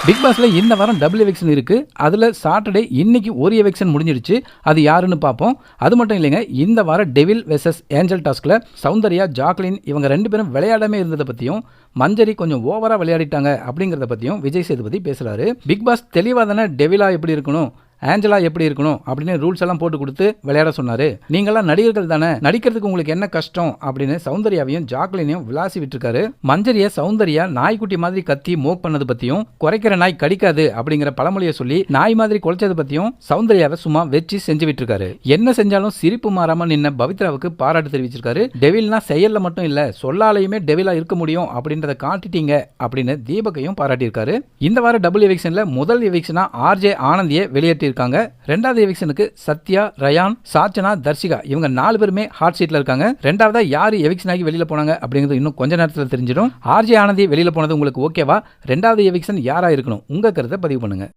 Big பாஸ்ல இந்த வாரம் டபுள் எவிக்ஷன் இருக்கு. அதுல சாட்டர்டே இன்னைக்கு ஒரு எவிக்ஷன் முடிஞ்சிடுச்சு. அது யாருன்னு பார்ப்போம். அது மட்டும் இல்லைங்க, இந்த வாரம் டெவில் வெர்சஸ் ஏஞ்சல் டாஸ்க்ல சௌந்தர்யா, ஜாக்லின் இவங்க 2 பேரும் விளையாடாம இருந்ததை பத்தியும், மஞ்சரி கொஞ்சம் ஓவரா விளையாடிட்டாங்க அப்படிங்கறத பத்தியும் விஜய் சேதுபதி பேசுறாரு. பிக் பாஸ் தெளிவா தானே டெவிலா எப்படி இருக்கணும், ஆஞ்சலா எப்படி இருக்கணும் அப்படின்னு ரூல்ஸ் எல்லாம் போட்டு கொடுத்து விளையாட சொன்னாரு. நீங்களாம் நடிகர்கள் தானே, நடிக்கிறதுக்கு உங்களுக்கு என்ன கஷ்டம் அப்படின்னு சௌந்தர்யாவையும் ஜாக்லினையும் விளாசி விட்டுருக்காரு. மஞ்சரிய சௌந்தர்யா நாய்க்குட்டி மாதிரி கத்தி மோக் பண்ணது பத்தியும், குறைக்கிற நாய் கடிக்காது அப்படிங்கிற பழமொழியை சொல்லி நாய் மாதிரி குலைச்சது பத்தியும் சௌந்தர்யாவை சும்மா வச்சு செஞ்சு விட்டுருக்காரு. என்ன செஞ்சாலும் சிரிப்பு மாறாம நின்ன பவித்ராவுக்கு பாராட்டு தெரிவிச்சிருக்காரு. டெவில்னா செயல்ல மட்டும் இல்ல, சொல்லாலையுமே டெவிலா இருக்க முடியும் அப்படின்றத காட்டிட்டீங்க அப்படின்னு தீபக்கையும் பாராட்டியிருக்காரு. இந்த வார டபுள் எவிக்ஷன்ல முதல் எவிக்ஷனா ஆர்ஜே ஆனந்தியை வெளியேற்றி இருக்காங்க. ரெண்டாவது எவிக்ஷனுக்கு சத்யா, ரயான், சாச்சனா, தர்ஷிகா இவங்க 4 பேருமே ஹாட் சீட்ல இருக்காங்க. ரெண்டாவதா யாரு எவிக்ஷன் ஆகி வெளியில போனாங்க அப்படிங்கிறது இன்னும் கொஞ்ச நேரத்தில் தெரிஞ்சிடும். ஆர்ஜே ஆனந்தி வெளியில போனது உங்களுக்கு ஓகேவா? ரெண்டாவது எவிக்ஷன் யாரா இருக்கணும்? உங்க கருத்தை பதிவு பண்ணுங்க.